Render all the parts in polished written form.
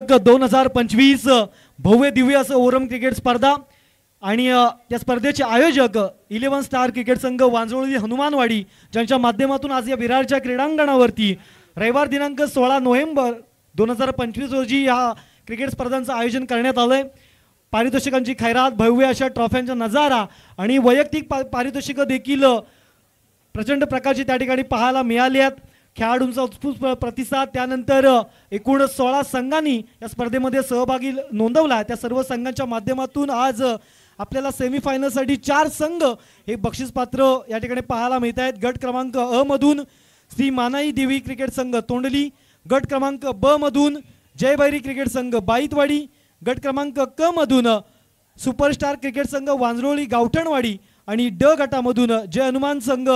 2025 भव्य दिव्य असं ओरम क्रिकेट स्पर्धा आणि या स्पर्धेचे आयोजक 11 स्टार क्रिकेट संघ वांजोळी हनुमानवाडी ज्यांच्या माध्यमातून आज या विरारच्या क्रीडांगणावरती रविवार दिनांक 16 नोव्हेंबर 2025 रोजी या क्रिकेट स्पर्धांचं आयोजन करण्यात आलंय। पारितोषिकांची खैरात, भव्य अशा ट्रॉफ्यांचा नजारा आणि वैयक्तिक पारितोषिकं देखील प्रचंड प्रकारची त्या ठिकाणी पाहायला मिळाली आहेत। खेळाडूंचा उत्स्फूर्त प्रतिसाद, त्यानंतर एकूण 16 संघांनी या स्पर्धेमध्ये सहभागी नोंदवला। त्या सर्व संघांच्या माध्यमातून आज आपल्याला सेमीफायनलसाठी 4 संघ हे बक्षीसपात्र या ठिकाणी पाहायला मिळत आहेत। गट क्रमांक अ मधून श्री मानाई देवी क्रिकेट संघ तोंडली, गट क्रमांक ब मधून जय भैरी क्रिकेट संघ बाईतवाडी, गट क्रमांक क मधून सुपरस्टार क्रिकेट संघ वांजरोळी गावठणवाडी आणि ड गटामधून जय हनुमान संघ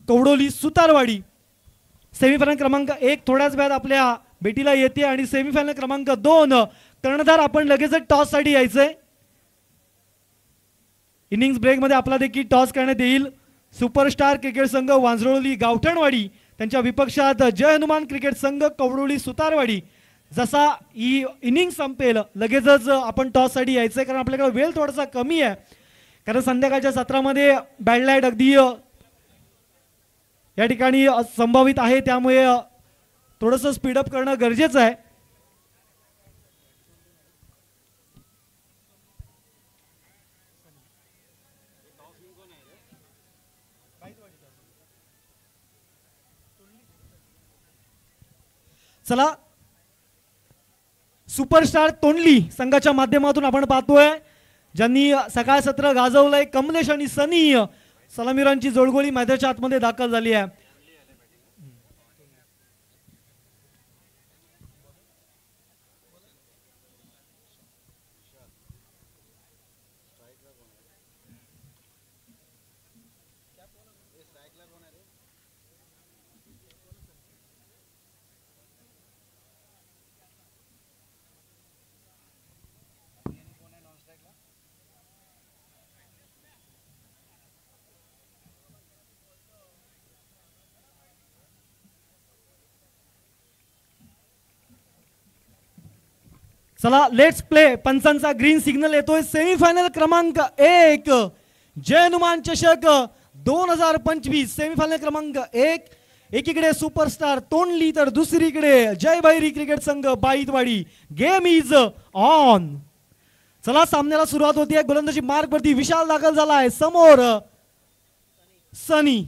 कवडोली सुतारवाडी। सेमीफायनल क्रमांक 1 थोड्याच वेळात आपल्या भेटीला येते आणि सेमीफायनल क्रमांक 2 कर्णधार आपण लगेच टॉस साठी यायचंय। इनिंग्स ब्रेक मध्ये आपला देखील टॉस करण्यात येईल। सुपरस्टार क्रिकेट संघ वांजरोळी गावठणवाडी त्यांच्या विपक्षात जय हनुमान क्रिकेट संघ कवडोली सुतारवाडी। जसा ही इनिंग संपेल लगेचच आपण टॉस साठी यायचंय, कारण आपल्याकडे वेळ थोडासा कमी आहे, कारण संध्याकाळच्या सत्रामध्ये बॅड लाईट अगदी या ठिकाणी संभावित आहे, त्यामुळे थोडंसं स्पीडअप करणं गरजेचं आहे। चला, सुपरस्टार तोंडली संघाच्या माध्यमातून आपण पाहतोय ज्यांनी सकाळ सत्र गाजवलंय कमलेश आणि सनी सलामीरांची जोडगोळी मैदानाच्या आतमध्ये दाखल झाली आहे। चला लेट्स प्ले। पंचांचा ग्रीन सिग्नल येतोय। सेमीफायनल क्रमांक 1 जय हनुमान चषक 2025 सेमीफायनल क्रमांक 1, एकीकडे सुपरस्टार तोंडली तर दुसरीकडे जय भैरी क्रिकेट संघ बाईतवाडी। Game is on. चला, सामन्याला सुरुवात होती आहे। गोलंदाजी मार्क वरती विशाल दाखल झाला आहे, समोर सनी।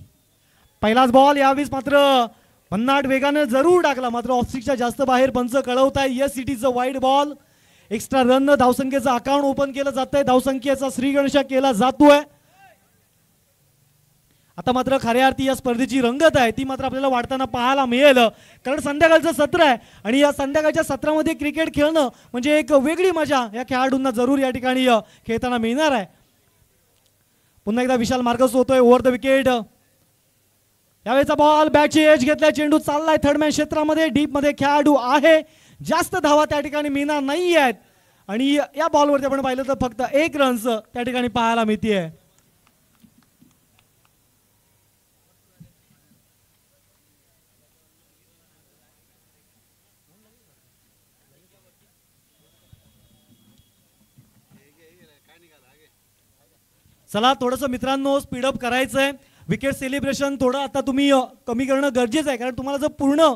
पहिलाच बॉल यावेळेस मात्र भन्नाट वेगाने जरूर टाकला, मात्र ऑफस्टिकच्या जास्त बाहेर पंच कळवताय yes it is a wide ball. Extra run धावसंख्येचं अकाउंट ओपन केलं जात आहे, धावसंख्येचा श्रीगणेशा केला जातोय। आता मात्र खऱ्या अर्थी या स्पर्धेची रंगत आहे ती मात्र आपल्याला वाढताना पाहायला मिळेल, कारण संध्याकाळचं सत्र आहे आणि या संध्याकाळच्या सत्रामध्ये क्रिकेट खेळणं म्हणजे एक वेगळी मजा या खेळाडूंना जरूर या ठिकाणी खेळताना मिळणार आहे। पुन्हा एकदा विशाल मार्गस्थ होतोय ओव्हर द विकेट। यावेळेचा बॉल बॅटची एज घेतलाय, चेंडू चाललाय थर्डमॅन क्षेत्रामध्ये, डीप मध्ये खेळाडू आहे, जास्त धावा त्या ठिकाणी मिळणार नाही आहेत आणि या बॉलवरती आपण पाहिलं तर फक्त 1 रन्स त्या ठिकाणी पाहायला मिळते। चला, थोडंसं मित्रांनो स्पीडअप करायचंय। विकेट सेलिब्रेशन थोडं आता तुम्ही कमी करणं गरजेचं आहे, कारण तुम्हाला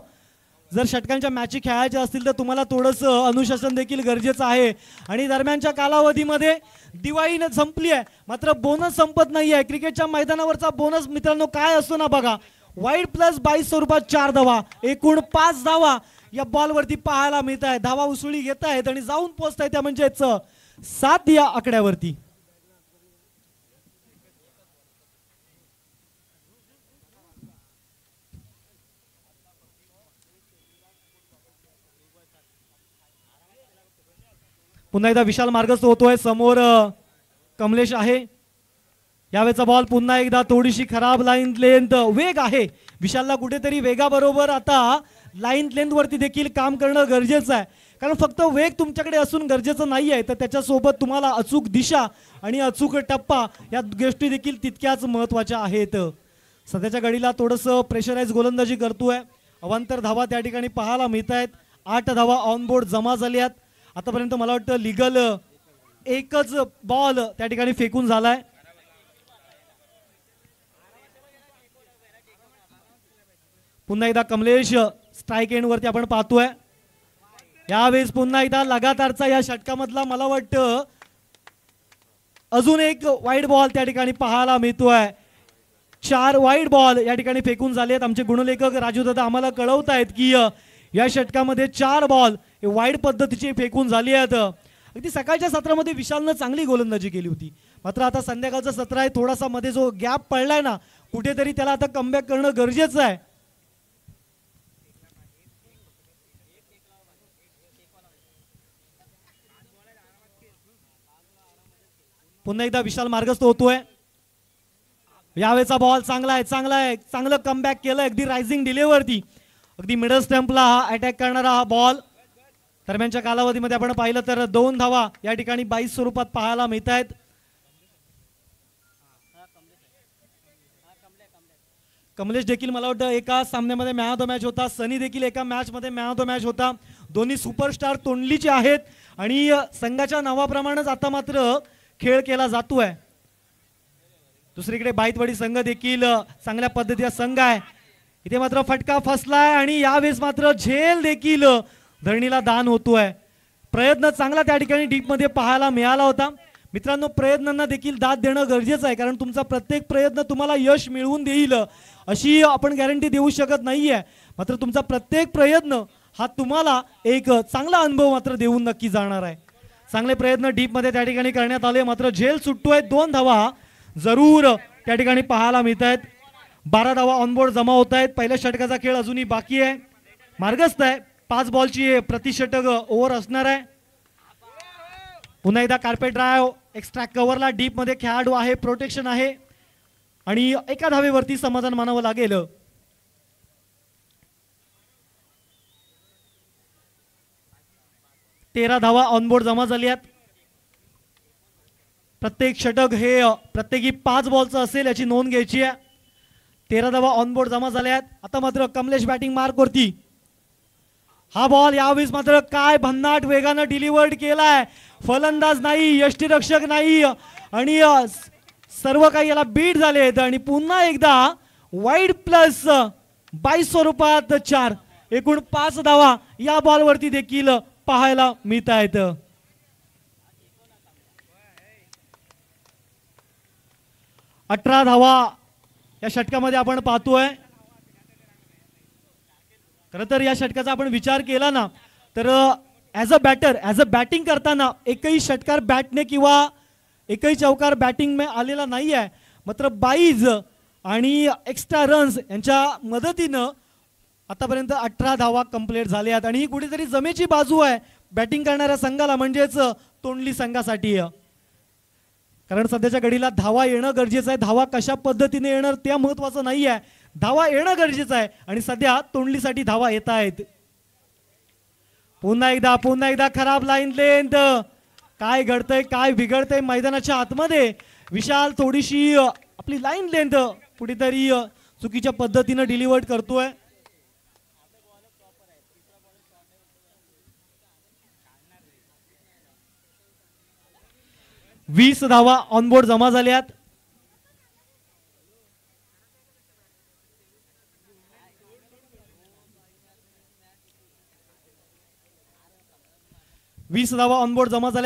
जर षटकांच्या मॅची खेळायच्या असतील तर तुम्हाला थोडंसं अनुशासन देखील गरजेचं आहे। आणि दरम्यानच्या कालावधीमध्ये दिवाळी संपली आहे, मात्र बोनस संपत नाही आहे। क्रिकेटच्या मैदानावरचा बोनस मित्रांनो काय असतो ना बघा, वाईड प्लस 22 स्वरूपात 4 धावा, एकूण 5 धावा या बॉलवरती पाहायला मिळत आहे। धावा उसळी घेत आहेत आणि जाऊन पोहोचत आहेत, म्हणजेच 7 या आकड्यावरती। पुन्हा एकदा विशाल मार्गस्थ होतोय, समोर कमलेश आहे। यावेळेचा बॉल पुन्हा एकदा थोडीशी खराब लाईन लेंथ, वेग आहे विशालला कुठेतरी, वेगाबरोबर आता लाईन लेंथ वरती देखील काम करणं गरजेचं आहे, कारण फक्त वेग तुमच्याकडे असून गरजेचं नाहीये, तर त्याच्यासोबत तुम्हाला अचूक दिशा आणि अचूक टप्पा या गोष्टी देखील तितक्याच महत्त्वाच्या आहेत। सध्याच्या घडीला थोडंसं प्रेशराइज गोलंदाजी करतोय, अवांतर धावा त्या ठिकाणी पाहायला मिळत आहेत। 8 धावा ऑन बोर्ड जमा झाल्यात. आतापर्यंत मला वाटतं लिगल एकच बॉल त्या ठिकाणी फेकून झालाय. पुन्हा एकदा कमलेश स्ट्राइक एंड वरती आपण पाहतोय. यावेळेस पुन्हा एकदा लगातारचा या षटकामधला मला वाटतं अजून एक वाईड बॉल त्या ठिकाणी पाहायला मिळतोय. 4 वाईड बॉल या ठिकाणी फेकून झालेत. आमचे गुणलेखक राजू दादा आम्हाला कळवत आहेत की या षटकामध्ये 4 बॉल वाईड पद्धतीचे फेकून झाले आहेत. अगदी सकाळच्या सत्रामध्ये विशालनं चांगली गोलंदाजी केली होती, मात्र आता संध्याकाळचं सत्र आहे, थोडासा मध्ये जो गॅप पडलाय ना, कुठेतरी त्याला आता कमबॅक करणं गरजेचं आहे. पुन्हा एकदा विशाल मार्गस्थ होतोय. यावेळेचा बॉल चांगला आहे, चांगलं कमबॅक केलं अगदी रायझिंग डिलेवरती. अगदी मिडल स्टंपला हा अटॅक करणारा हा बॉल. दरम्यानच्या कालावधीमध्ये आपण पाहिलं तर 2 धावा या ठिकाणी 22 स्वरूपात पाहायला मिळत आहेत. कमलेश देखील मला वाटतं एका सामन्यामध्ये मॅन ऑफ द मॅच होता, सनी देखील एका मॅच मध्ये मॅन ऑफ द मॅच होता. दोन्ही सुपरस्टार तोंडलीचे आहेत आणि संघाच्या नावाप्रमाणेच आता मात्र खेळ केला जातोय. दुसरीकडे बाईतवाडी संघ देखील चांगल्या पद्धतीचा संघ आहे. इथे मात्र फटका फसलाय आणि यावेळेस मात्र झेल देखील धरणीला दान होतोय. प्रयत्न चांगला त्या ठिकाणी डीप मध्ये पाहायला मिळाला होता. मित्रांनो, प्रयत्नांना देखील दाद देणं गरजेचं आहे, कारण तुमचा प्रत्येक प्रयत्न तुम्हाला यश मिळवून देईल अशी आपण गॅरंटी देऊ शकत नाहीये. मात्र तुमचा प्रत्येक प्रयत्न हा तुम्हाला एक चांगला अनुभव मात्र देऊन नक्की जाणार आहे. चांगले प्रयत्न डीप मध्ये त्या ठिकाणी करण्यात आले, मात्र झेल सुटतोय. 2 धावा जरूर त्या ठिकाणी पाहायला मिळत आहेत. 12 धावा ऑनबोर्ड जमा होत आहेत. पहिल्या षटकाचा खेळ अजूनही बाकी आहे, मार्गस्थ आहे. 5 बॉलची प्रतिषटक ओव्हर असणार आहे. पुन्हा एकदा कार्पेट ड्राइव्ह, एक्स्ट्रा कव्हरला डीप मध्ये खेळाडू आहे, प्रोटेक्शन आहे आणि एका धावेवरती समाधान मानावं लागेल. तेरा धावा ऑनबोर्ड जमा झाली आहेत. प्रत्येक षटक हे प्रत्येकी 5 बॉलचं असेल याची नोंद घ्यायची आहे. 13 धावा ऑनबोर्ड जमा झाल्या आहेत. आता मात्र कमलेश बॅटिंग मार्क वरती. हा बॉल यावेळेस मात्र काय भन्नाट वेगानं डिलिव्हर्ड केलाय. फलंदाज नाही, यष्टीरक्षक नाही आणि सर्व काही याला बीट झालेत आणि पुन्हा एकदा वाईड प्लस 22 स्वरूपात 4, एकूण 5 धावा या बॉलवरती देखील पाहायला मिळत आहेत. अठरा धावा या षटकामध्ये आपण पाहतोय. खरं तर या षटकाचा आपण विचार केला ना, तर as a batter, as a batting करताना एकही षटकार बॅटने किंवा एकही चौकार बॅटिंग में आलेला नाही आहे. मात्र 22 आणि एक्स्ट्रा रन्स यांच्या मदतीनं आतापर्यंत 18 धावा कंप्लीट झाल्या आहेत आणि ही कुठेतरी जमेची बाजू आहे बॅटिंग करणाऱ्या संघाला, म्हणजेच तोंडली संघासाठी. कारण सध्याच्या घडीला धावा येणं गरजेचं आहे. धावा कशा पद्धतीने येणार ते महत्त्वाचं नाही आहे, धावा येणं गरजेचं आहे आणि सध्या तोंडलीसाठी धावा येत आहेत. पुन्हा एकदा खराब लाईन लेंथ. काय घडतंय, काय बिघडतंय मैदानाच्या आतमध्ये. विशाल थोडीशी आपली लाईन लेंथ कुठेतरी चुकीच्या पद्धतीने डिलिव्हर्ड करतोय. वीस धावा ऑनबोर्ड जमा झाल्यात.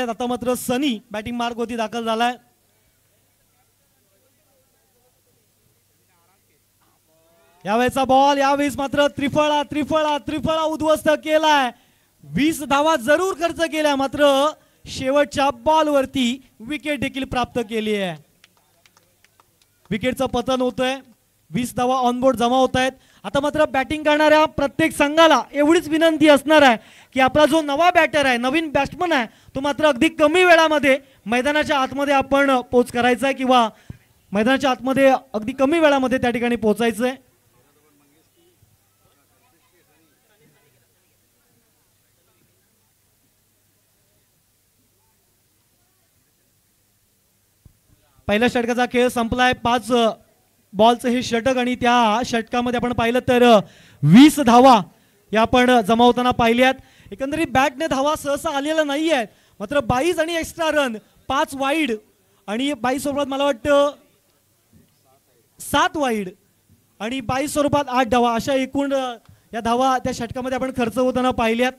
आता मात्र सनी बॅटिंग मार्क होती दाखल झालाय. यावेळेचा बॉल यावेळेस मात्र त्रिफळा उद्ध्वस्त केलाय. 20 धावा जरूर खर्च केल्या, मात्र शेवटच्या बॉलवरती विकेट देखील प्राप्त केली आहे. विकेटचं पतन होतंय. 20 धावा ऑनबोर्ड जमा होत आहेत. आता मात्र बॅटिंग करणाऱ्या प्रत्येक संघाला एवढीच विनंती असणार आहे की आपला जो नवा बॅटर आहे, नवीन बॅट्समन आहे, तो मात्र अगदी कमी वेळामध्ये मैदानाच्या आतमध्ये आपण पोच करायचा आहे किंवा मैदानाच्या आतमध्ये अगदी कमी वेळामध्ये त्या ठिकाणी पोहोचायचंय. पहिल्या षटकाचा खेळ संपलाय. 5 बॉलचं हे षटक आणि त्या षटकामध्ये आपण पाहिलं तर 20 धावा या आपण जमावताना पाहिल्यात. एकंदरीत बॅटने धावा सहसा आलेला नाही आहेत, मात्र 22 आणि एक्स्ट्रा रन, 5 वाईड आणि 22 स्वरूपात मला वाटतं 7 वाईड आणि 22 स्वरूपात 8 धावा, अशा एकूण या धावा त्या षटकामध्ये आपण खर्च होताना पाहिल्यात.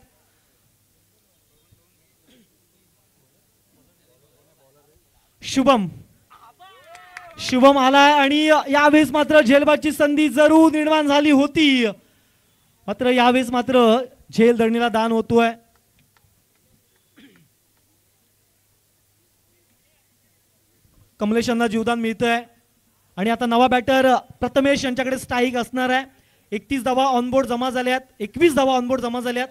शुभम आलाय आणि यावेळेस मात्र झेलबादची संधी जरूर निर्माण झाली होती, मात्र यावेळेस मात्र झेल धरणीला दान होतोय. कमलेश यांना जीवदान मिळतंय आणि आता नवा बॅटर प्रथमेश यांच्याकडे स्ट्राईक असणार आहे. 31 धावा ऑनबोर्ड जमा झाल्यात, 21 धावा ऑनबोर्ड जमा झाल्यात.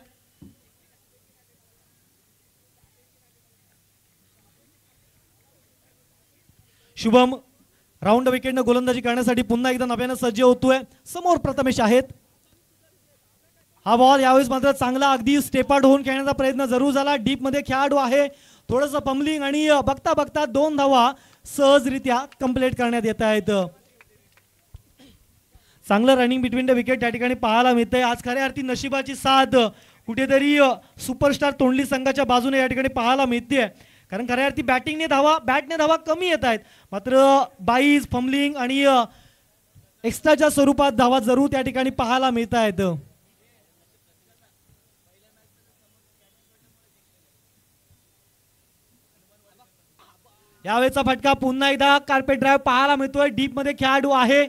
शुभम राऊंड विकेटनं गोलंदाजी करण्यासाठी पुन्हा एकदा नव्यानं सज्ज होतोय. समोर प्रथमेश आहेत. हा बॉल यावेळेस मात्र चांगला अगदी स्टेप आउट होऊन खेळण्याचा प्रयत्न जरूर झाला. डीप मध्ये खेळाडू आहे, थोडंसं पंबलिंग आणि बघता बघता 2 धावा सहजरित्या कंप्लीट करण्यात येत आहेत. चांगलं रनिंग बिटवीन द विकेट त्या ठिकाणी पाहायला मिळतंय. आज खऱ्या अर्थी नशिबाची साथ कुठेतरी सुपरस्टार तोंडली संघाच्या बाजूने या ठिकाणी पाहायला मिळते, कारण खऱ्या अर्थी बॅटने धावा कमी येत आहेत, मात्र 22 फंबलिंग आणि एक्स्ट्राच्या स्वरूपात धावा जरूर त्या ठिकाणी पाहायला मिळत आहेत. यावेळेचा फटका पुन्हा एकदा कार्पेट ड्राइव्ह पाहायला मिळतोय. डीप मध्ये खेळाडू आहे,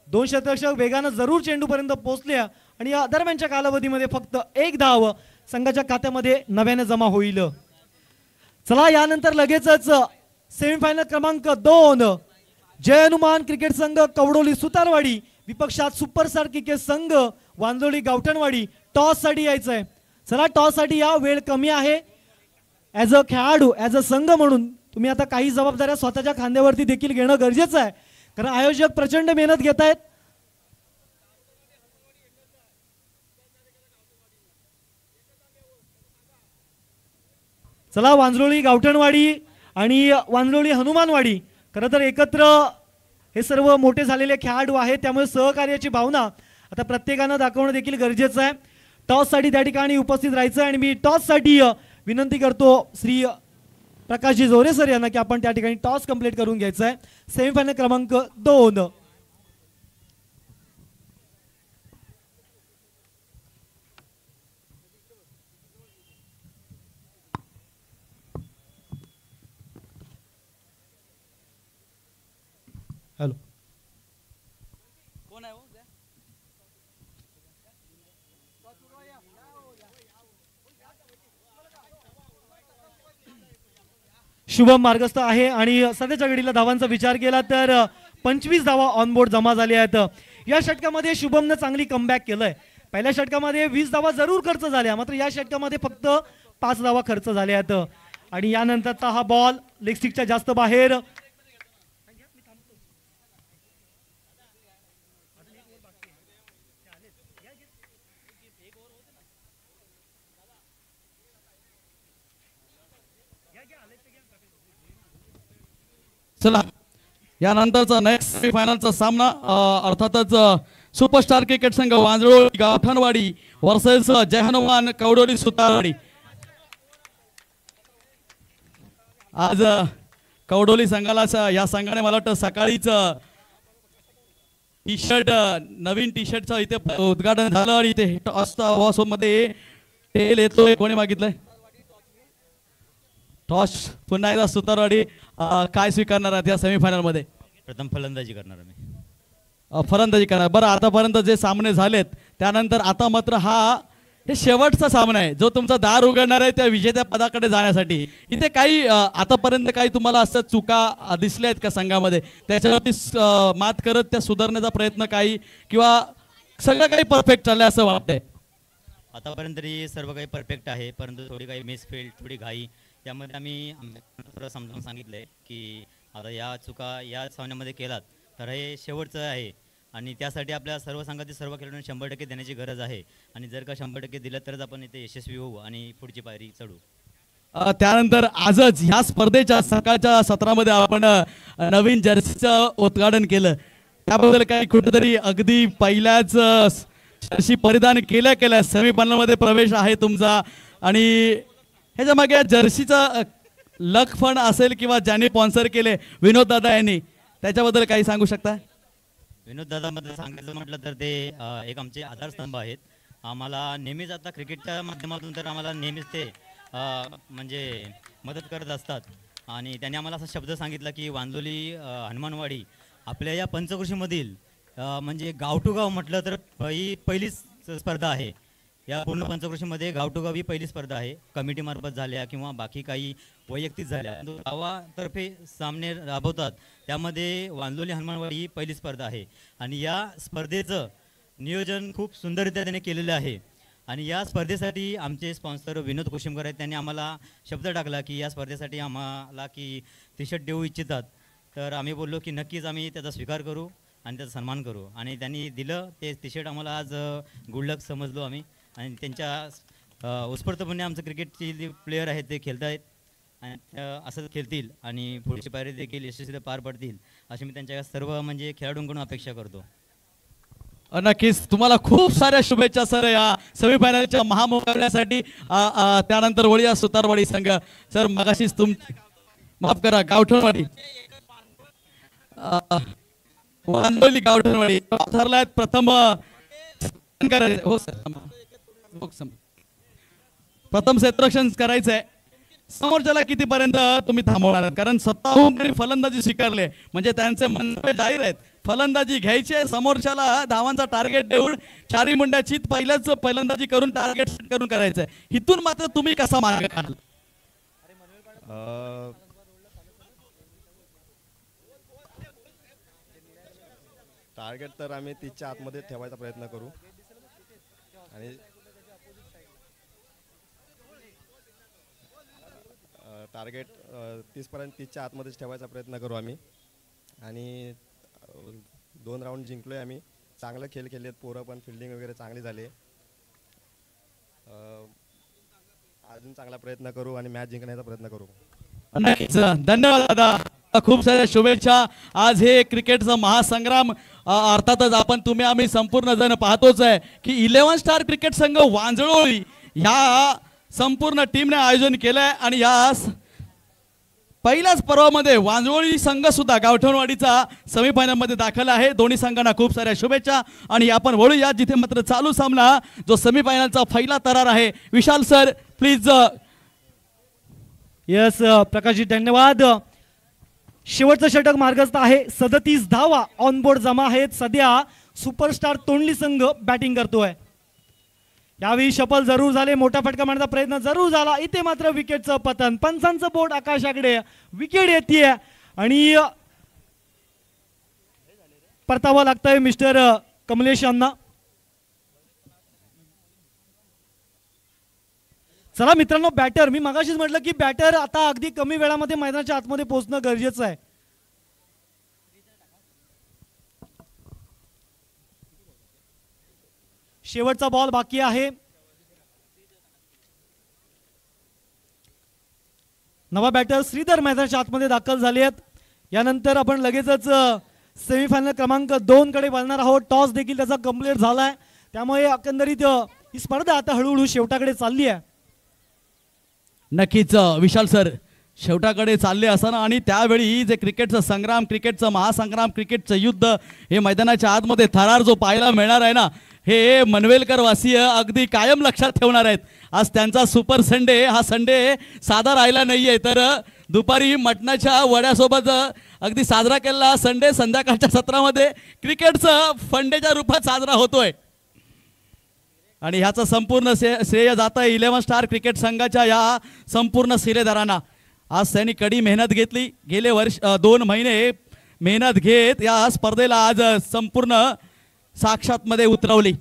2 शतक वेगानं जरूर चेंडूपर्यंत पोहोचले आणि या दरम्यानच्या कालावधीमध्ये फक्त 1 धाव संघाच्या खात्यामध्ये नव्याने जमा होईल. चला यानंतर लगेचच सेमीफायनल क्रमांक 2 जय हनुमान क्रिकेट संघ कवडोली सुतारवाडी विपक्षात सुपरस्टार क्रिकेट संघ वांजोळी गावठणवाडी. टॉस साठी यायचंय. चला टॉस साठी या, वेळ कमी आहे. ऍज अ खेळाडू, ऍज अ संघ म्हणून तुम्ही आता काही जबाबदाऱ्या स्वतःच्या खांद्यावरती देखील घेणं गरजेचं आहे, कारण आयोजक प्रचंड मेहनत घेत आहेत. चला वांजरोळी गावठणवाडी आणि वांजरोळी हनुमानवाडी खरं तर एकत्र हे सर्व मोठे झालेले खेळाडू आहेत, त्यामुळे सहकार्याची भावना आता प्रत्येकानं दाखवणं देखील गरजेचं आहे. टॉस साठी त्या ठिकाणी उपस्थित राहायचं आणि मी टॉस साठी विनंती करतो श्री प्रकाशजी जोरे सर यांना की आपण त्या ठिकाणी टॉस कंप्लीट करून घ्यायचं आहे. सेमीफायनल क्रमांक 2. हॅलो, कोण आहे? शुभम मार्गस्थ आहे आणि सध्याच्या घडीला धावांचा विचार केला तर 25 धावा ऑनबोर्ड जमा झाल्या आहेत. या षटकामध्ये शुभमनं चांगली कमबॅक केलंय. पहिल्या षटकामध्ये 20 धावा जरूर खर्च झाल्या, मात्र या षटकामध्ये फक्त 5 धावा खर्च झाल्या आहेत. आणि यानंतरचा हा बॉल लेग स्टिकच्या जास्त बाहेर. चला यानंतरचा नेक्स्ट सेमीफायनलचा सामना अर्थातच सुपरस्टार क्रिकेट संघ वांजळोळी गावठणवाडी वर्सेस जय हनुमान कवडोली सुतारवाडी. आज कवडोली संघाला या संघाने मला वाटतं सकाळीच टी शर्ट नवीन टी शर्टचं इथे उद्घाटन झालं आणि इथे टॉस मध्ये टेल येतोय. कोणी मागितलंय टॉस? पुन्हा एकदा सुतारवाडी काय स्वीकारणार आहेत या सेमीफायनल मध्ये? प्रथम फलंदाजी करणार मी. फलंदाजी करणार. बरं, आतापर्यंत जे सामने झालेत त्यानंतर आता मात्र हे शेवटचा सामना आहे जो तुमचा दार उघडणार आहे त्या विजेत्या पदाकडे जाण्यासाठी. इथे काही आतापर्यंत काही तुम्हाला असं चुका दिसल्या आहेत का संघामध्ये, त्याच्यावरती मात करत त्या सुधारण्याचा प्रयत्न काही, किंवा सगळं काही परफेक्ट चाललंय असं वाटतंय? आतापर्यंत तरी सर्व काही परफेक्ट आहे, परंतु थोडी काही मिसफील्ड, थोडी घाई, त्यामध्ये आम्ही थोडं समजावून सांगितलंय की आता या चुका या सामन्यामध्ये केलात तर हे शेवटचं आहे आणि त्यासाठी आपल्या सर्व संघातील सर्व खेळाडूंनी 100% देण्याची गरज आहे आणि जर का 100% दिलं तरच आपण इथे यशस्वी होऊ आणि पुढची पायरी चढू. त्यानंतर आजच ह्या स्पर्धेच्या सकाळच्या सत्रामध्ये आपण नवीन जर्सीचं उद्घाटन केलं, त्याबद्दल काही कुठेतरी अगदी पहिल्याच जर्सी परिधान केल्या सेमीफायनल मध्ये प्रवेश आहे तुमचा आणि ह्याच्या मागे जर्सीचा लक फंड असेल किंवा ज्यांनी स्पॉन्सर केले विनोद दादा यांनी, त्याच्याबद्दल काही सांगू शकता? विनोद दादाबद्दल सांगायचं म्हटलं तर ते एक आमचे आधारस्तंभ आहेत. आम्हाला नेहमीच आता क्रिकेटच्या माध्यमातून तर आम्हाला नेहमीच ते म्हणजे मदत करत असतात आणि त्यांनी आम्हाला असा शब्द सांगितला की वांजोली हनुमानवाडी आपल्या या पंचक्रोशीमधील म्हणजे गाव टू गाव म्हटलं तर ही पहिलीच स्पर्धा आहे. या पूर्ण पंचक्रोशीमध्ये गाव टू गाव ही पहिली स्पर्धा आहे. कमिटीमार्फत झाल्या किंवा बाकी काही वैयक्तिक झाल्या, गावातर्फे सामने राबवतात. त्यामध्ये वांजोली हनुमानवाडी ही पहिली स्पर्धा आहे आणि या स्पर्धेचं नियोजन खूप सुंदररित्या त्याने केलेलं आहे. आणि या स्पर्धेसाठी आमचे स्पॉन्सर विनोद कोशिमकर आहेत. त्यांनी आम्हाला शब्द टाकला की या स्पर्धेसाठी आम्हाला की टी शर्ट देऊ इच्छितात. तर आम्ही बोललो की नक्कीच आम्ही त्याचा स्वीकार करू आणि त्याचा सन्मान करू आणि त्यांनी दिलं ते टी शर्ट. आम्हाला आज गुड लक समजलो आम्ही आणि त्यांच्या उत्स्फूर्तपणे आमचं क्रिकेटची जे प्लेयर आहेत ते खेळत आहेत आणि असंच खेळतील आणि पुढची पायरी देखील यशस्वी पार पडतील अशी मी त्यांच्या सर्व म्हणजे खेळाडूंकडून अपेक्षा करतो. नक्कीच तुम्हाला खूप साऱ्या शुभेच्छा सर या सेमीफायनलच्या महामुकाबल्यासाठी. त्यानंतर वळीया सुतारवाडी संघ सर मगाशीच माफ करा गावठणवाडी वांदोली गावठणवाडी ठरलाय प्रथम हो सर प्रथम क्षेत्ररक्षण करायचंय. समोरच्याला कितीपर्यंत तुम्ही थांबवणार, कारण स्वतःहून त्यांनी फलंदाजी स्वीकारले म्हणजे त्यांचे म्हणणे जाहीर आहेत. फलंदाजी घ्यायची आहे, समोरच्याला धावांचा टार्गेट देऊन चारी मुंड्याची पहिल्याच फलंदाजी करून टार्गेट सेट करून करायचंय. इथून मात्र तुम्ही कसा मार्ग काढाल? टार्गेट तर आम्ही 30च्या आतमध्ये ठेवायचा प्रयत्न करू आणि टार्गेट 30च्या आतमध्येच ठेवायचा प्रयत्न करू आम्ही. आणि 2 राऊंड जिंकलोय आम्ही. चांगलं खेळ खेळलेत पोरं, पण फिल्डिंग वगैरे चांगली झाली. अजून चांगला प्रयत्न करू आणि मॅच जिंकण्याचा प्रयत्न करू. नक्कीच धन्यवाद दादा, खूप साऱ्या शुभेच्छा. आज हे क्रिकेटचा महासंग्राम अर्थातच आपण तुम्ही आम्ही संपूर्ण जण पाहतोच आहे की 11 स्टार क्रिकेट संघ वांजळोळी या संपूर्ण टीमने आयोजन केलंय आणि या पहिल्याच पर्वामध्ये वांजळोळी संघ सुद्धा गावठणवाडीचा सेमीफायनल मध्ये दाखल आहे. दोन्ही संघांना खूप साऱ्या शुभेच्छा आणि आपण वळूया जिथे मात्र चालू सामना जो सेमीफायनलचा पहिला तरार आहे. विशाल सर प्लीज. यस प्रकाशजी धन्यवाद. शेवटचं षटक मार्गस्थ आहे. 37 धावा ऑन बोर्ड जमा आहेत. सध्या सुपरस्टार तोंडली संघ बॅटिंग करतोय. यावेळी शफल जरूर झाले, मोठा फटका मारण्याचा प्रयत्न जरूर झाला. इथे मात्र विकेटचं पतन. पंचांचं बोट आकाशाकडे, विकेट येते आणि परतावं लागतंय मिस्टर कमलेश यांना. चला मित्रांनो, बॅटर मी मगाशीच म्हटलं की बॅटर आता अगदी कमी वेळामध्ये मैदानाच्या आतमध्ये पोहोचणं गरजेचं आहे. शेवटचा बॉल बाकी आहे. नवा बॅटर श्रीधर मैदानाच्या आतमध्ये दाखल झाले आहेत. यानंतर आपण लगेचच सेमीफायनल क्रमांक 2 कडे वळणार आहोत. टॉस देखील त्याचा कंप्लीट झालाय, त्यामुळे एकंदरीत ही स्पर्धा आता हळूहळू शेवटाकडे चालली आहे. नक्कीच विशाल सर, शेवटाकडे चालले असताना आणि त्यावेळी जे क्रिकेटचं संग्राम, क्रिकेटचं महासंग्राम, क्रिकेटचं युद्ध हे मैदानाच्या आतमध्ये थरार जो पाहायला मिळणार आहे ना, हे मनवेलकर वासीय अगदी कायम लक्षात ठेवणार आहेत. आज त्यांचा सुपर संडे, हा संडे साधा राहिला नाहीये, तर दुपारी मटणाच्या वड्यासोबत अगदी साजरा केलेला संडे संध्याकाळच्या सत्रामध्ये क्रिकेटचं फंडेच्या रूपात साजरा होतोय. आणि ह्याचं संपूर्ण श्रेय जात आहे 11 स्टार क्रिकेट संघाच्या या संपूर्ण शिलेदारांना. आज त्यांनी कडी मेहनत घेतली, गेले 2 महिने मेहनत घेत या स्पर्धेला आज संपूर्ण साक्षात मध्ये उतरवली.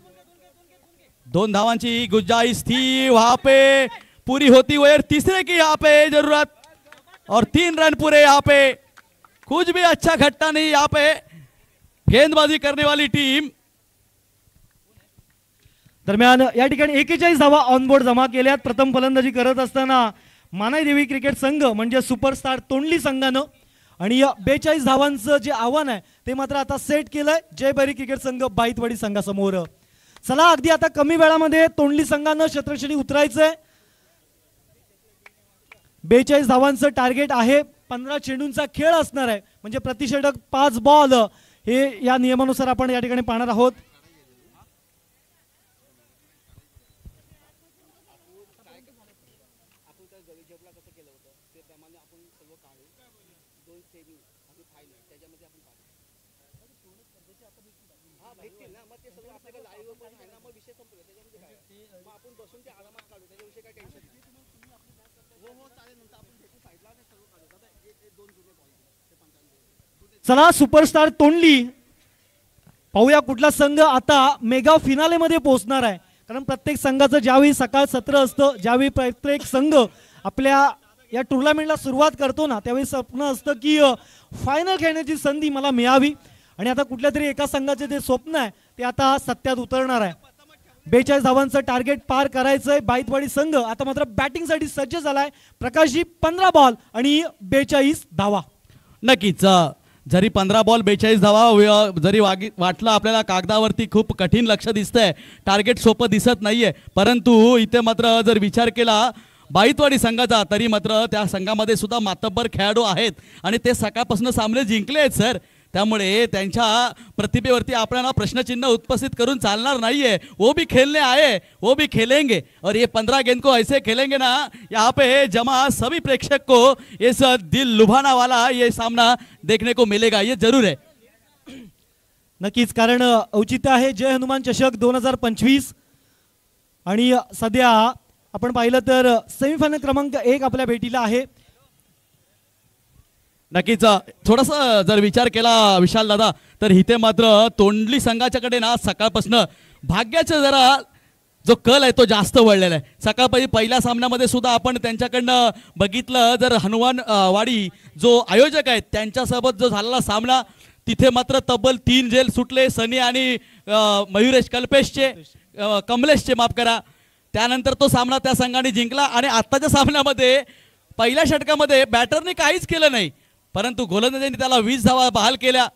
2 धावांची गुंजाइश थी, वहां पे पूरी होती हुई, तीसरे की यहाँ पे जरूरत और 3 रन पूरे. यहाँ पे कुछ भी अच्छा घटना नहीं, यहाँ पे गेंदबाजी करने वाली टीम. दरम्यान या ठिकाणी 41 धावा ऑनबोर्ड जमा केल्यात. प्रथम फलंदाजी करत असताना मानाई देवी क्रिकेट संघ म्हणजे सुपरस्टार तोंडली संघानं आणि 42 धावांचं जे आव्हान आहे ते मात्र आता सेट केलंय जयभरी क्रिकेट संघ बाईतवाडी संघासमोर. चला अगदी आता कमी वेळामध्ये तोंडली संघानं क्षेत्ररक्षणी उतरायचंय. 42 धावांचं टार्गेट आहे. 15 चेंडूंचा खेळ असणार आहे, म्हणजे प्रतिषेधक 5 बॉल हे या नियमानुसार आपण या ठिकाणी पाहणार आहोत. चला सुपरस्टार तोंडली पाहूया कुठला संघ आता मेगा फिनाले मध्ये पोहोचणार आहे. कारण प्रत्येक संघाचं ज्यावेळी सकाळ सत्र असतं, ज्यावेळी प्रत्येक संघ आपल्या या टुर्नामेंटला सुरुवात करतो ना, त्यावेळी स्वप्न असतं की फायनल खेळण्याची संधी मला मिळावी. आणि आता कुठल्या तरी एका संघाचे ते स्वप्न आहे ते आता सत्यात उतरणार आहे. 42 धावांचं टार्गेट पार करायचंय. बाईतवाडी संघ आता मात्र बॅटिंगसाठी सज्ज झालाय. प्रकाशजी 15 बॉल आणि 42 धावा. नक्कीच जरी 15 बॉल 42 धावा जरी वाटलं आपल्याला कागदावरती खूप कठीण लक्ष दिसतंय, टार्गेट सोपं दिसत नाहीये, परंतु इथे मात्र जर विचार केला बाईतवाडी संघाचा तरी मात्र त्या संघामध्ये सुद्धा मातब्बर खेळाडू आहेत आणि ते सकाळपासून सामने जिंकले आहेत सर. त्यामुळे त्यांच्या प्रतिभेवरती आपल्याला प्रश्नचिन्ह उपस्थित करून चालणार नाहीये. वो भी खेलने आए, वो भी खेलेंगे और ये 15 गेंद को ऐसे खेलेंगे ना, यहाँ पे जमा सभी प्रेक्षक को इस दिल लुभाना वाला ये सामना देखने को मिलेगा, ये जरूर है. नक्कीच, कारण औचित्य आहे जय हनुमान चषक 2025 आणि सध्या आपण पाहिलं तर सेमीफायनल क्रमांक 1 आपल्या भेटीला आहे. नक्कीच थोडस जर विचार केला विशाल दादा तर इथे मात्र तोंडली संघाच्याकडे ना सकाळपासून भाग्याचा जरा जो कल आहे तो जास्त वळलेला आहे. सकाळपासून पहिल्या सामन्यामध्ये सुद्धा आपण त्यांच्याकडनं बघितलं, जर हनुमान वाडी जो आयोजक आहेत त्यांच्यासोबत जो झालेला सामना तिथे मात्र तब्बल 3 जेल सुटले. सनी आणि मयुरेश कमलेशचे माफ करा. त्यानंतर तो सामना त्या संघाने जिंकला आणि आत्ताच्या सामन्यामध्ये पहिल्या षटकामध्ये बॅटरने काहीच केलं नाही, परंतु गोलंदाजांनी त्याला 20 धावा बहाल केल्या.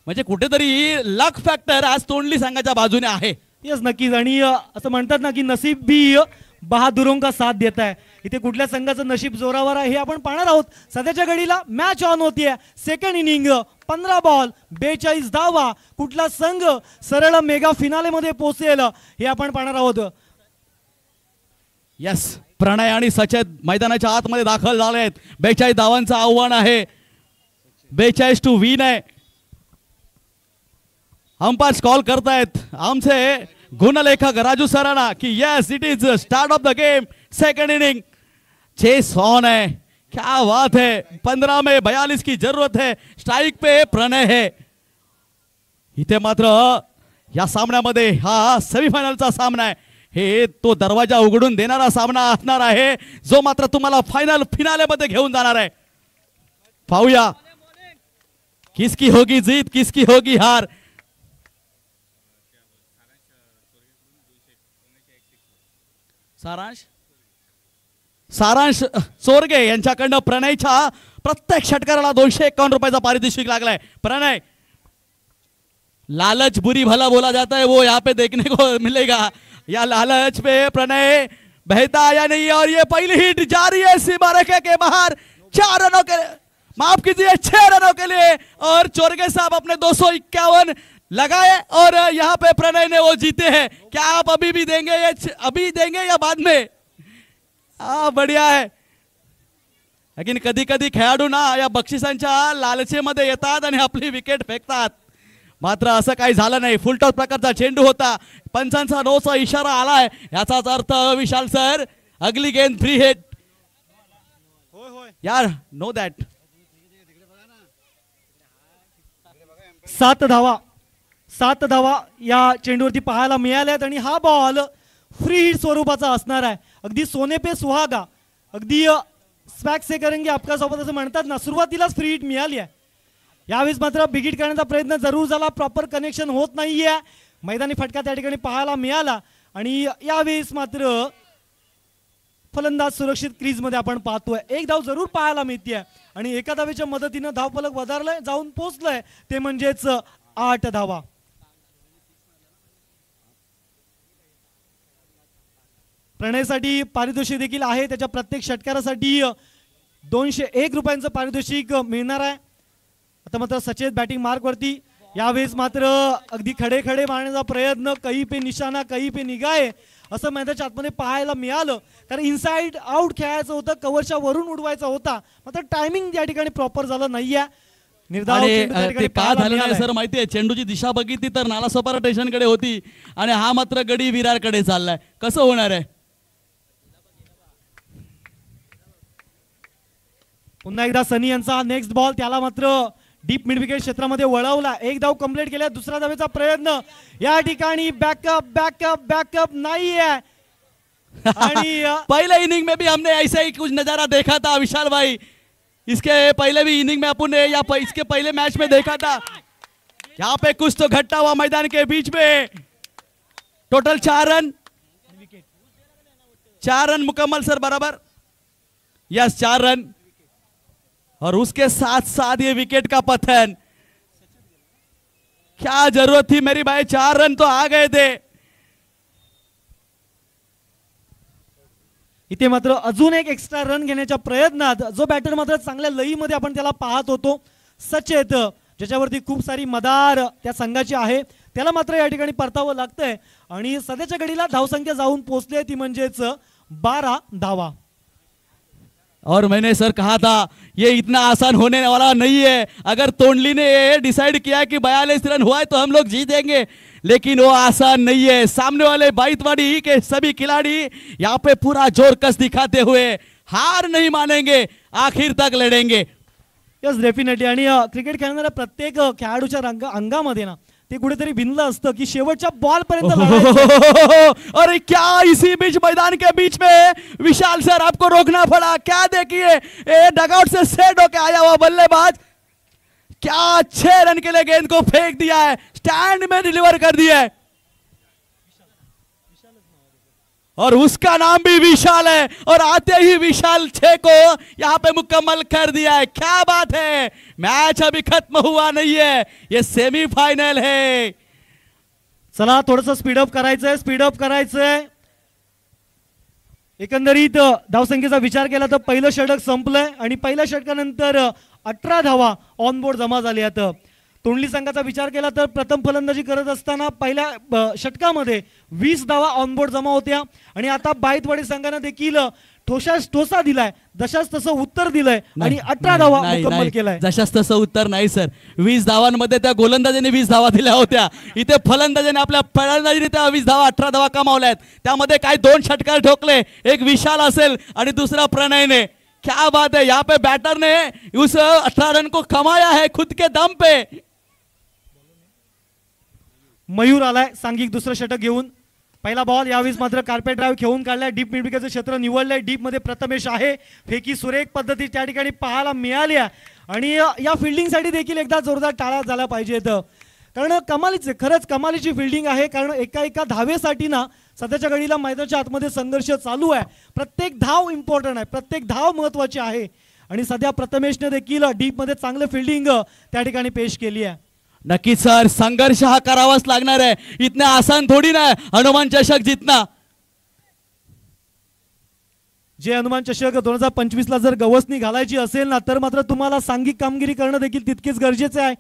म्हणजे कुठेतरी लक फॅक्टर आज तोंडली संघाच्या बाजूने आहे. यस नक्कीच. आणि असं म्हणतात ना की नसीब भी बहादुरों का साथ देता है. इथे कुठल्या संघाचं नशीब जोरावर आहे हे आपण पाहणार आहोत. सध्याच्या घडीला मॅच ऑन होतीये. सेकंड इनिंग 15 बॉल 42 धावा. कुठला संघ सरळ मेगा फिनाले मध्ये पोहोचेल हे आपण पाहणार आहोत. यस, प्रणय आणि सचेत मैदानाच्या आतमध्ये दाखल झाले आहेत. 42 धावांचं आव्हान आहे. 42 टू विन आहे. अंपायर्स कॉल करतायत आमचे गुणलेखक राजू सरांना की yes it is start of the game. Second inning chase on है. क्या बात है. 15 में 42 की जरूरत है. स्ट्राइक पे प्रणय है. इथे मात्र या सामन्यामध्ये हा सेमीफायनलचा सामना आहे. हे तो दरवाजा उघडून देणारा सामना असणार आहे जो मात्र तुम्हाला फायनल फिनाले मध्ये घेऊन जाणार आहे. पाहूया किसकी होगी जीत, किसकी होगी हार. सारांश चोरगे यांच्याकडनं प्रणयच्या प्रत्येक षटकाराला 251 रुपयाचा पारितोषिक लागलाय. प्रणय, लालच बुरी भला बोला जाता है वो यहाँ पे देखने को मिलेगा. या लालच पे प्रणय बहता या नहीं. और ये पहली हिट जारी है सीमा रेखा के बाहर. 4 रनों के, माफ कीजिए 6 रनों के लिए. और चोरगे साहब अपने 251 लगाए और यहाँ पे प्रणय ने वो जीते हैं. क्या आप अभी भी देंगे, ये अभी देंगे या बाद में? बढ़िया है. लेकिन कधी कधी खेळाडू ना या बक्षिसांच्या लालचेमध्ये येतात आणि आपली विकेट फेकतात. मात्र असं काही झालं नाही. फुलटॉस प्रकारचा चेंडू होता. पंचांचा नोचा इशारा आलाय. याचाच अर्थ विशाल सर अगली गेंद फ्री हिट. यार नो दॅट. 7 धावा या चेंडूवरती पाहायला मिळाल्यात आणि हा बॉल फ्री हिट स्वरूपाचा असणार आहे. अगदी सोने पे सुहागा, अगदी स्वॅग से करेंगे आपका सोबत असं म्हणतात ना, सुरुवातीलाच फ्री हिट मिळाली आहे. यावेळेस मात्र बिगिट करण्याचा प्रयत्न जरूर झाला, प्रॉपर कनेक्शन होत नाहीये. मैदानी फटका त्या ठिकाणी पाहायला मिळाला आणि यावेळेस मात्र फलंदाज सुरक्षित क्रीज मध्ये आपण पाहतोय. एक धाव जरूर पाहायला मिळते आणि एका धावेच्या मदतीने धावफलक वधारलंय, जाऊन पोहोचलंय ते म्हणजेच 8 धावा. प्रणयसाठी पारितोषिक देखील आहे. त्याच्या प्रत्येक षटकारासाठी 201 रुपयांचं पारितोषिक मिळणार आहे. आता मात्र सचेत बॅटिंग मार्कवरती. यावेळेस मात्र अगदी खडे खडे मारण्याचा प्रयत्न, कहीं पे निशाणा कहीं पे निगाहे असं मैदानाच्या आतमध्ये पाहायला मिळालं. कारण इनसाइड आउट खेळायचं होतं, कव्हरच्या वरून उडवायचा होता, मात्र टायमिंग या ठिकाणी प्रॉपर झालं नाहीये. निर्धाव चेंडू त्या ठिकाणी ते का पाहायला झालं नाही मिळालाय. सर माहितीये, चेंडूची दिशा बघितली तर नालासोपारा स्टेशनकडे होती आणि हा मात्र गडी विरारकडे चाललाय. कसं होणार आहे? पुन्हा एकदा सनी यांचा नेक्स्ट बॉल, त्याला मात्र डीप मिड विकेट क्षेत्रामध्ये वळवला. एक धाव कंप्लीट केल्या. दुसऱ्या धावेचा प्रयत्न या ठिकाणी बॅकअप बॅकअप बॅकअप नाहीये. आणि पहले इनिंग में भी हमने ऐसा ही कुछ नजारा देखा था विशाल भाई. इसके पहले भी इनिंग में अपन ने इसके पहले मैच में देखा था. यहाँ पे कुछ तो घटना हुआ मैदान के बीच में. टोटल 4 रन, 4 रन मुकम्मल सर बराबर. यस 4 रन और उसके साथ साथ ये विकेट का पतन. क्या जरूरत थी मेरी भाई, 4 रन तो आ गए थे. इथे मात्र अजून एक एक्स्ट्रा रन घेण्याच्या प्रयत्नात जो बॅटर मात्र चांगल्या लईमध्ये आपण त्याला पाहत होतो, सचेत, ज्याच्यावरती खूप सारी मदार त्या संघाची आहे, त्याला मात्र या ठिकाणी परतावं लागतंय. आणि सध्याच्या घडीला धावसंख्या जाऊन पोहोचली ती म्हणजेच 12 धावा. और मैंने सर कहा था ये इतना आसान होने वाला नहीं है. अगर तोंडली ने ये डिसाइड किया कि 42 रन हुआ है तो हम लोग जीतेंगे, लेकिन वो आसान नहीं है. सामने वाले बाइतवाड़ी के सभी खिलाड़ी यहाँ पे पूरा जोर कस दिखाते हुए हार नहीं मानेंगे, आखिर तक लड़ेंगे. Yes definitely. आणि क्रिकेट खेळणाऱ्या प्रत्येक खेळाडूच्या अंगामध्ये ना ते कुठेतरी भिनलं असतं की शेवटच्या बॉल पर्यंत लढायचं. अरे क्या इसी बीच मैदान के बीच में विशाल सर आपको रोकना पड़ा. क्या देखिए, डगआउट से सेट होके आया हुआ बल्लेबाज क्या 6 रन के लिए गेंद को फेंक दिया है, स्टैंड में डिलीवर कर दिया है. और उसका नाम भी विशाल है और आते ही विशाल 6 को यहां पे मुकम्मल कर दिया है. क्या बात है. मैच अभी खत्म हुआ नहीं है, ये सेमीफाइनल है. चला थोडंसं स्पीडअप करायचंय, स्पीडअप करायचंय. एकंदरीत धावसंख्येचा विचार केला तर पहिलं षटक संपलंय आणि पहिल्या षटकानंतर 18 धावा ऑन बोर्ड जमा झाल्यात. तोंडली संघाचा विचार केला तर प्रथम फलंदाजी करत असताना पहिल्या षटकामध्ये 20 धावा ऑन बोर्ड जमा होत्या आणि आता बाईतवाडी संघाने देखील ठोसा दिलाय, जशाच तसं उत्तर दिलंय आणि 18 धावा मुकम्मल केलाय. जशाच तसं उत्तर नाही सर. 20 धावांमध्ये त्या गोलंदाजाने 20 धावा दिल्या होत्या. इथे फलंदाजाने आपल्या फलंदाजीने त्या 20 धावा 18 धावा कमावल्या आहेत. त्यामध्ये काय 2 षटकार ठोकले, एक विशाल असेल आणि दुसरा प्रणयने. क्या बात है. यहाँ पे बैटर ने उस 18 रन को कमाया है खुद के दम पे. मयूर आलाय सांघिक दुसरं षटक घेऊन. पहिला बॉल यावेळेस मात्र कार्पेट ड्राईव्ह खेळून काढलाय. डीप मिड विकेटचं क्षेत्र निवडलंय. डीप मध्ये प्रथमेश आहे. फेकी सुरेख पद्धती त्या ठिकाणी पाहायला मिळाली आणि या फिल्डिंगसाठी देखील एकदा जोरदार टाळ्या झाल्या पाहिजेत. कारण कमालीचे, खरंच कमालीची फिल्डिंग आहे. कारण एका धावेसाठी ना सध्याच्या घडीला मैदानाच्या आतमध्ये संघर्ष चालू आहे. प्रत्येक धाव इम्पॉर्टंट आहे, प्रत्येक धाव महत्वाची आहे आणि सध्या प्रथमेशने देखील डीप मध्ये चांगलं फिल्डिंग त्या ठिकाणी पेश केली आहे. नक्कीच सर, संघर्ष हा करावाच लागणार आहे. इतना आसान थोडी ना हनुमान चषक जितना. जे हनुमान चषक 2025 ला जर गवसणी घालायची असेल ना तर मात्र तुम्हाला सांघिक कामगिरी करणं देखील तितकेच गरजेचे आहे.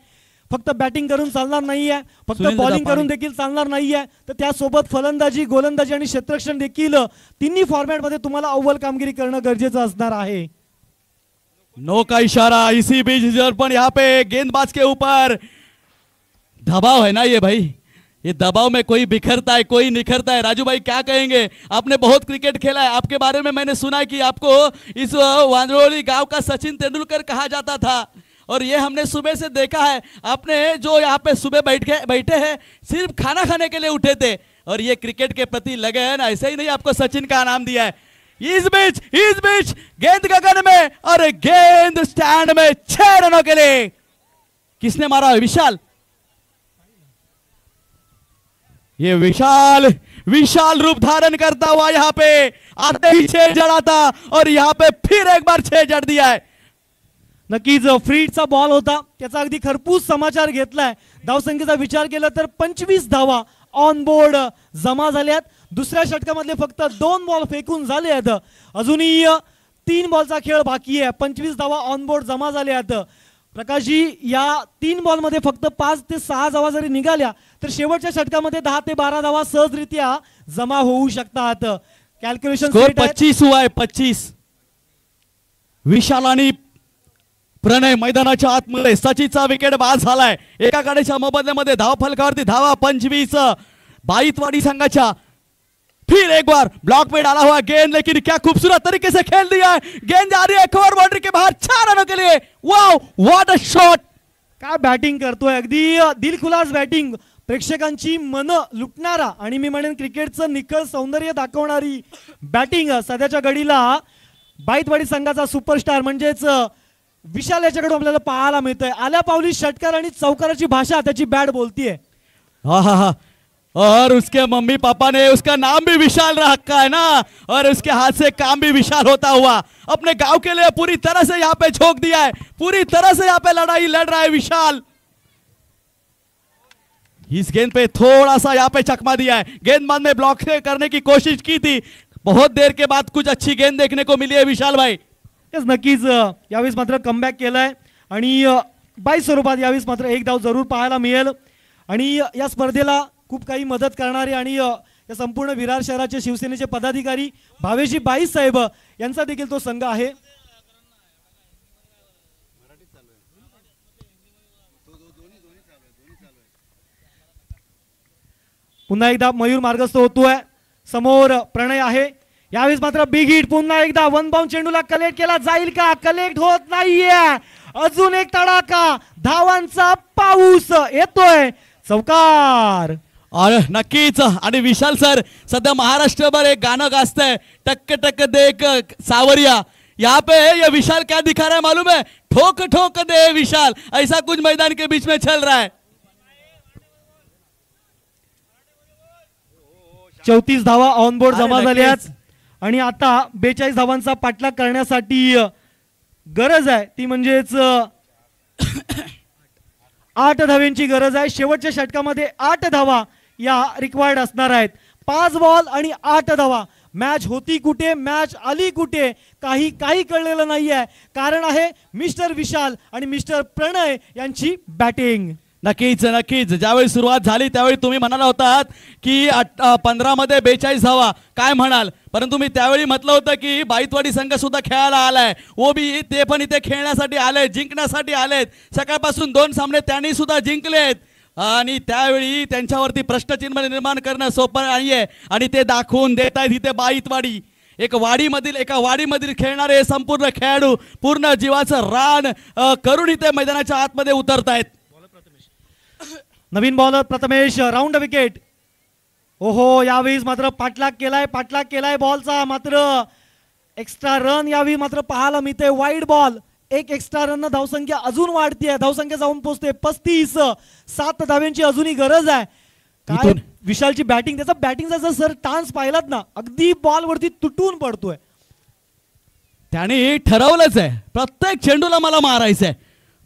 फक्त बॅटिंग करून चालणार नाहीये, फक्त बॉलिंग करून देखील चालणार नाहीये, तर त्यासोबत फलंदाजी, गोलंदाजी आणि क्षेत्ररक्षण देखील तिन्ही फॉर्मॅट मध्ये तुम्हाला अव्वल कामगिरी करणं गरजेचं असणार आहे. नो का इशारा इसी बीच पर यहाँ पे गेंदबाज के ऊपर दबाव है ना ये भाई. ये दबाव में कोई बिखरता है, कोई निखरता है. राजू भाई क्या कहेंगे, आपने बहुत क्रिकेट खेला है, आपके बारे में मैंने सुना है कि आपको इस वांद्रोली गांव का सचिन तेंदुलकर कहा जाता था और ये हमने सुबह से देखा है. आपने जो यहाँ पे सुबह बैठे हैं सिर्फ खाना खाने के लिए उठे थे और ये क्रिकेट के प्रति लगे हैं ना, ऐसे ही नहीं आपको सचिन का नाम दिया है. इस बीच गेंद गगन में और गेंद स्टैंड में 6 रनों के लिए. किसने मारा? विशाल. ये विशाल रूप धारण करता हुआ यहाँ पे आते ही 6 जड़ा था और यहाँ पे फिर एक बार 6 जड़ दिया है. नक्कीच फ्रीडचा बॉल होता, त्याचा अगदी खरपूस समाचार घेतलाय. धावसंख्येचा विचार केला तर 25 धावा ऑन बोर्ड जमा झाल्यात. दुसऱ्या षटकामधले फक्त 2 बॉल फेकून झाले आहेत. अजूनही 3 बॉलचा खेळ बाकी आहे. 25 धावा ऑन बोर्ड जमा झाले आहेत. प्रकाशजी, या 3 बॉलमध्ये फक्त 5 ते 6 धावा जरी निघाल्या तर शेवटच्या षटकामध्ये 10 ते 12 धावा सहजरित्या जमा होऊ शकतात. कॅल्क्युलेशन 25 हुआ है 25. विशाल आणि प्रणय मैदानाच्या आतमध्ये. सचिनचा विकेट बाद झालाय. एका गाडीच्या मोबदल्यामध्ये धाव फलकावरती धावा 25 बाईतवाडी संघाच्या. फिर एक बार ब्लॉक पे डाला हुआ गेंद, लेकिन क्या खूबसूरत तरीके से खेल दिया है. गेंद जा रही है कवर बाउंड्री के बाहर 4 रनों के लिए. Wow, what a shot. काय बॅटिंग करतोय, अगदी दिलखुलास बॅटिंग, प्रेक्षकांची मन लुटणारा आणि मी म्हणेन क्रिकेटचं निखळ सौंदर्य दाखवणारी बॅटिंग सध्याच्या घडीला बाईतवाडी संघाचा सुपरस्टार म्हणजेच विशाल याच्याकडून आपल्याला पाहायला मिळतंय. आल्या पावली षटकार आणि चौकाराची भाषा त्याची बॅट बोलतीये. हाँ हाँ हाँ, और उसके मम्मी पापा ने उसका नाम भी विशाल रखा है ना, और उसके हाथ से काम भी विशाल होता हुआ अपने गांव के लिए पूरी तरह से यहाँ पे झोंक दिया है. पूरी तरह से यहाँ पे लड़ाई लड़ रहा है विशाल. इस गेंद पे थोड़ा सा यहाँ पे चकमा दिया है. गेंदबाज ने ब्लॉक करने की कोशिश की थी. बहुत देर के बाद कुछ अच्छी गेंद देखने को मिली है विशाल भाई. नक्कीच यावेळेस मात्र कमबॅक केलाय आणि बाई स्वरूपात यावेळेस मात्र एक धाव जरूर पाहायला मिळेल. आणि या स्पर्धेला खूप काही मदत करणारे आणि या संपूर्ण विरार शहराचे शिवसेनेचे पदाधिकारी भावेशजी बाई साहेब यांचा देखील तो संघ आहे. पुन्हा एकदा मयूर मार्गस्थ होतोय. समोर प्रणय आहे. यावेळेस मात्र बिग हिट. पुन्हा एकदा 1 बाउंड चेंडूला कलेक्ट केला जाईल का? कलेक्ट होत नाहीये. अजून एक तडाखा, धावांचा पाऊस येतोय. चौकार. और नक्कीच. आणि विशाल सर सध्या महाराष्ट्रभर एक गाणं गाजतंय, टक टक देख सावरिया. यहाँ पे ये विशाल क्या दिखा रहा है मालूम है? ठोक ठोक दे विशाल, ऐसा कुछ मैदान के बीच में चल रहा है. 34 धावा ऑन बोर्ड जमा झाल्यात आणि आता 42 धावांचा पाठलाग करण्यासाठी गरज आहे, ती म्हणजेच 8 धावांची गरज आहे. शेवटच्या षटकामध्ये 8 धावा या रिक्वायर्ड असणार आहेत. 5 बॉल आणि 8 धावा. मॅच होती कुठे, मॅच आली कुठे, काही कळलेलं नाहीये. कारण आहे मिस्टर विशाल आणि मिस्टर प्रणय यांची बॅटिंग. नक्कीच नक्कीच. ज्यावेळी सुरुवात झाली त्यावेळी तुम्ही म्हणाला होतात की 15 मध्ये 42 धावा, काय म्हणाल, परंतु मी त्यावेळी म्हटलं होतं की बाईतवाडी संघ सुद्धा खेळायला आलाय. वो भी ते पण इथे खेळण्यासाठी आले, जिंकण्यासाठी आलेत. सकाळपासून 2 सामने त्यांनी सुद्धा जिंकलेत आणि त्यावेळी त्यांच्यावरती प्रश्नचिन्ह निर्माण करणं सोपं नाहीये आणि ते दाखवून देत आहेत इथे बाईतवाडी. एका वाडीमधील खेळणारे संपूर्ण खेळाडू पूर्ण जीवाचं रान करून इथे मैदानाच्या आतमध्ये उतरतायत. नवीन बॉलर प्रथमेश, राऊंड विकेट. ओहो, यावेळी मात्र पाठलाग केलाय बॉलचा. मात्र एक्स्ट्रा रन यावेळी मात्र पाहायला मिळते. वाईड बॉल, एक एक्स्ट्रा रन धावसंख्या अजून वाढते. धावसंख्या जाऊन पोहोचते 35. 7 धाव्यांची अजूनही गरज आहे. काय विशालची बॅटिंग, त्याचा बॅटिंगचा जर सर टान्स पाहिलात ना, अगदी बॉल वरती तुटून पडतोय. त्याने ठरवलंच आहे प्रत्येक चेंडूला मला मारायचंय,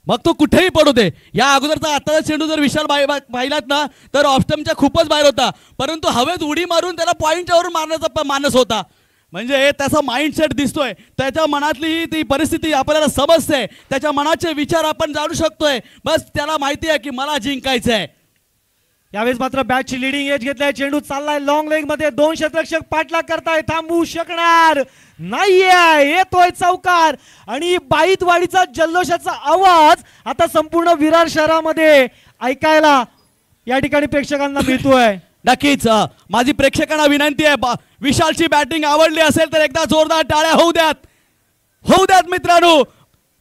मग तो कुठेही पडू दे. या अगोदरचा आताचा चेंडू जर विशाल पाहिलात ना तर ऑफस्टमच्या खूपच बाहेर होता, परंतु हवेत उडी मारून त्याला पॉइंटवरून मारण्याचा मानस होता. म्हणजे त्याचा माइंडसेट दिसतोय, त्याच्या मनातली ती परिस्थिती आपल्याला समजते, त्याच्या मनाचे विचार आपण जाणू शकतोय. बस त्याला माहिती आहे की मला जिंकायचंय. यावेळेस मात्र बॅटची लिडिंग एज घेतलाय. चेंडू चाललाय लॉंग लेग मध्ये. 2 क्षेत्ररक्षक पाठलाग करताय, थांबू शकणार नाहीये. येतोय चौकार आणि बाईतवाडीचा जल्लोषाचा आवाज आता संपूर्ण विरार शहरामध्ये ऐकायला या ठिकाणी प्रेक्षकांना मिळतोय. नक्कीच माझी प्रेक्षकांना विनंती आहे, विशालची बॅटिंग आवडली असेल तर एकदा जोरदार टाळ्या होऊ द्यात मित्रांनो.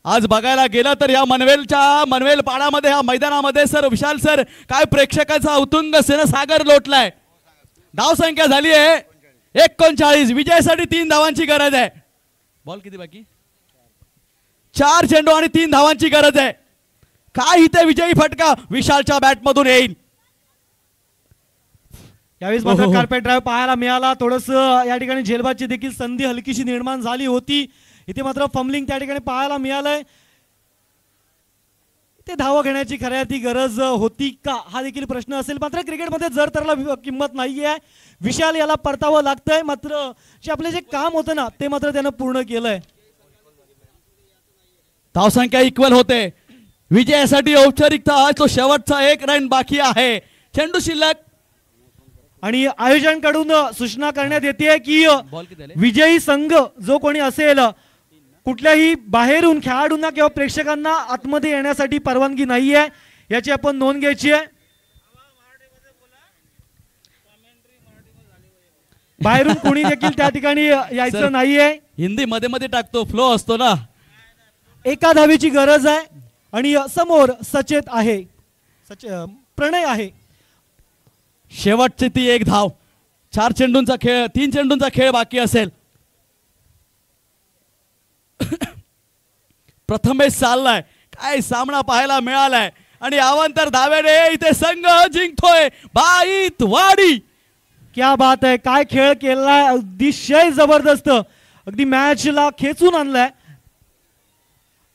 आज बघायला गेलं तर या मनवेल पाडामध्ये, या मैदानामध्ये सर विशाल सर काय प्रेक्षकाचा उत्तुंग सेनसागर लोटलाय. धाव संख्या झाली आहे 39. विजयासाठी 3 धावांची गरज आहे. बॉल किती बाकी? 4 चेंडू आणि 3 धावांची गरज आहे. काय इथे विजयी फटका विशालच्या बॅटमधून येईल. यावेळेस मात्र कार्पेट ड्राईव्ह पाहायला मिळाला. थोडस या ठिकाणी झेलबादची देखील संधी हलकीशी निर्माण झाली होती. इथे मात्र फंबलिंग त्या ठिकाणी पाहायला मिळालंय. ते धावा घेण्याची खऱ्या अर्थी गरज होती का हा देखील प्रश्न असेल. मात्र क्रिकेटमध्ये जर त्याला किंमत नाहीये. विशाल याला परतावं लागतंय. मात्र जे आपले जे काम होतं ना ते मात्र त्यानं पूर्ण केलंय. धावसंख्या इक्वल होते. विजयासाठी औपचारिकता तो शेवटचा एक रन बाकी आहे. चेंडू शिल्लक आणि आयोजकांकडून सूचना करण्यात येते की बॉल किती आले? विजयी संघ जो कोणी असेल कुठल्याही बाहेरून खेळाडूंना किंवा प्रेक्षकांना आतमध्ये येण्यासाठी परवानगी नाहीये याची आपण नोंद घ्यायची आहे. बाहेरून कोणी देखील त्या ठिकाणी यायचं नाहीये. हिंदी मध्ये मध्ये टाकतो फ्लो असतो ना. एका धावेची गरज आहे आणि समोर सचेत आहे प्रणय आहे. शेवटची ती एक धाव. 4 चेंडूंचा खेळ 3 चेंडूंचा खेळ बाकी असेल. प्रथमेश चाललाय. काय सामना पाहायला मिळालाय आणि अवांतर धावेने इथे संघ जिंकतोय बाईत वाडी. क्या बात आहे. काय खेळ केलाय. अतिशय जबरदस्त. अगदी मॅचला खेचून आणलाय.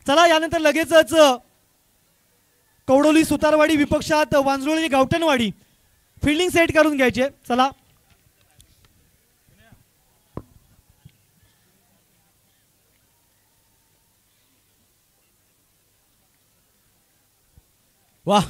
चला यानंतर लगेचच कवडोली सुतारवाडी विपक्षात वांजरोळी गावठणवाडी फिल्डिंग सेट करून घ्यायचे. चला वाह